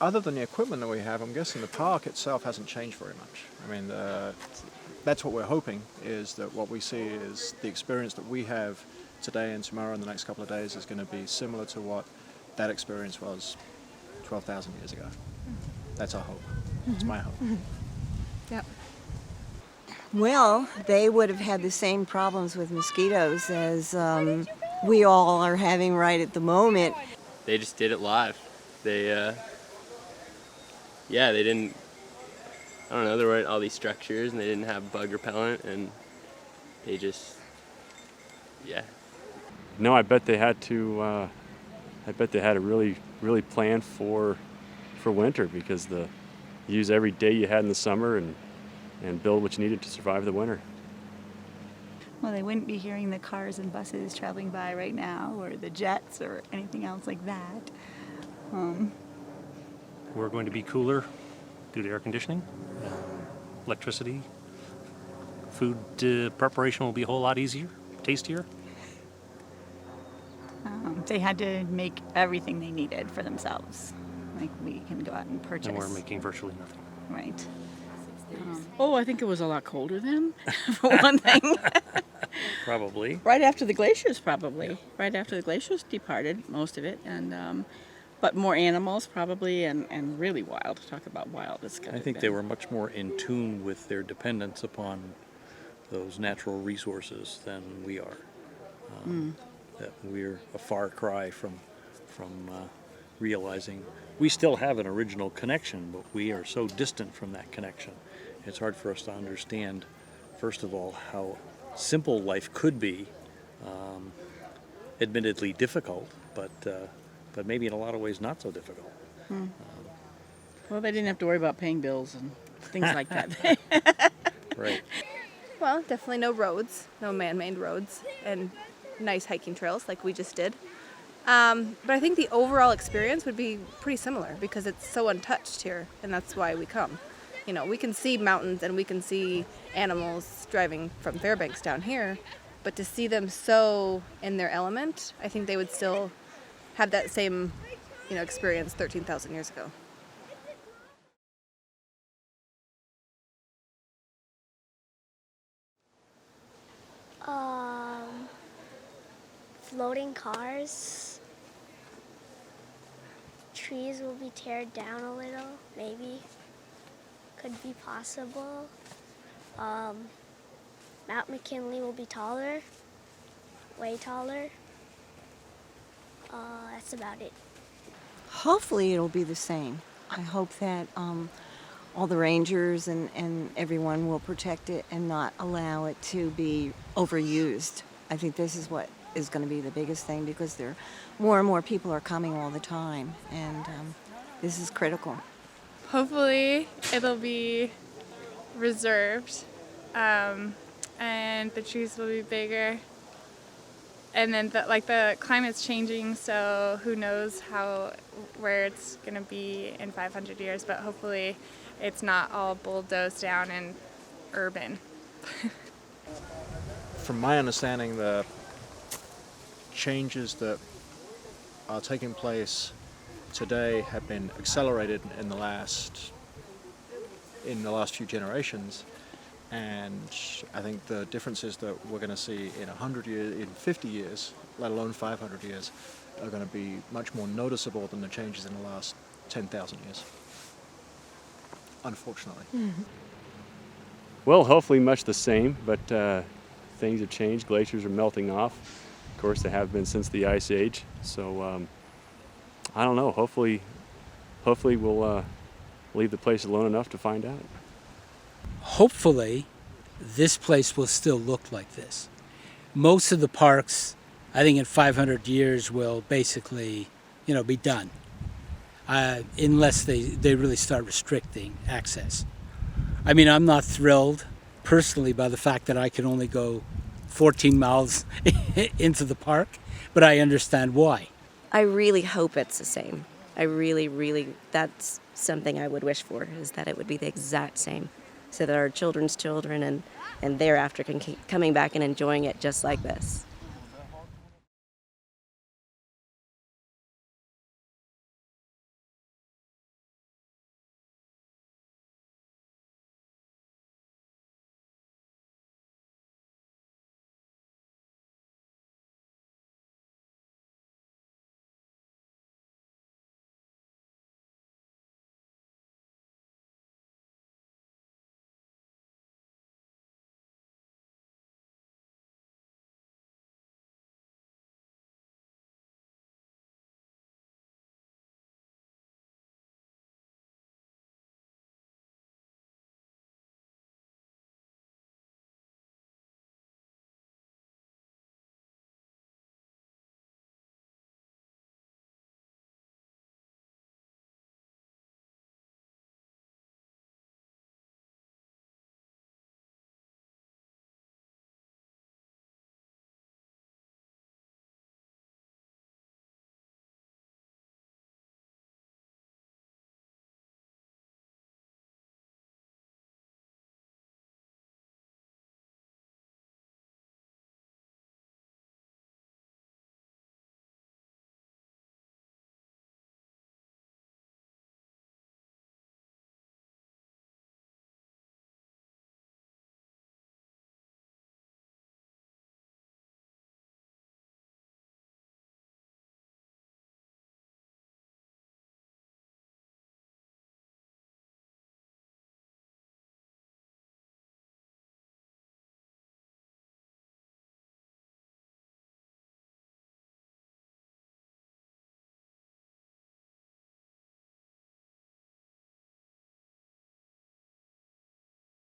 other than the equipment that we have, I'm guessing the park itself hasn't changed very much. I mean, that's what we're hoping, is that what we see is the experience that we have today and tomorrow and the next couple of days is going to be similar to what that experience was 12,000 years ago. That's our hope. It's my hope. Yep. Well, they would have had the same problems with mosquitoes as we all are having right at the moment. They just did it live. They didn't, I don't know, there weren't all these structures and they didn't have bug repellent and they just, No, I bet they had to, really plan for winter, because use every day you had in the summer and build what you needed to survive the winter. Well, they wouldn't be hearing the cars and buses traveling by right now, or the jets, or anything else like that. We're going to be cooler due to air conditioning, electricity. Food preparation will be a whole lot easier, tastier. They had to make everything they needed for themselves. Like, we can go out and purchase. And we're making virtually nothing. Right. I think it was a lot colder then, for one thing. Probably. Right after the glaciers, probably. Yeah. Right after the glaciers departed, most of it, and but more animals probably, and really wild. Talk about wild. I think they were much more in tune with their dependence upon those natural resources than we are. That we're a far cry from realizing we still have an original connection, but we are so distant from that connection. It's hard for us to understand, first of all, how simple life could be, admittedly difficult, but maybe in a lot of ways not so difficult. Well, they didn't have to worry about paying bills and things like that. Right. Well, definitely no roads, no man-made roads, and nice hiking trails like we just did. But I think the overall experience would be pretty similar because it's so untouched here, and that's why we come. You know, we can see mountains and we can see animals driving from Fairbanks down here, but to see them so in their element, I think they would still have that same, experience 13,000 years ago. Floating cars. Trees will be teared down a little, maybe. Could be possible. Mount McKinley will be taller, way taller. That's about it. Hopefully it'll be the same. I hope that all the rangers and everyone will protect it and not allow it to be overused. I think this is what is going to be the biggest thing, because more and more people are coming all the time, and this is critical. Hopefully it'll be reserved, and the trees will be bigger, and then the climate's changing, so who knows where it's going to be in 500 years, but hopefully it's not all bulldozed down and urban. From my understanding, the changes that are taking place today have been accelerated in the last few generations, and I think the differences that we're going to see in 100 years, in 50 years, let alone 500 years, are going to be much more noticeable than the changes in the last 10,000 years, unfortunately. Mm-hmm. Well, hopefully much the same, but things have changed. Glaciers are melting off. Of course, they have been since the Ice Age. So I don't know. Hopefully we'll leave the place alone enough to find out. Hopefully, this place will still look like this. Most of the parks, I think in 500 years, will basically, be done, unless they really start restricting access. I mean, I'm not thrilled personally by the fact that I can only go 14 miles into the park, but I understand why. I really hope it's the same. I really, that's something I would wish for, is that it would be the exact same, so that our children's children and thereafter can keep coming back and enjoying it just like this.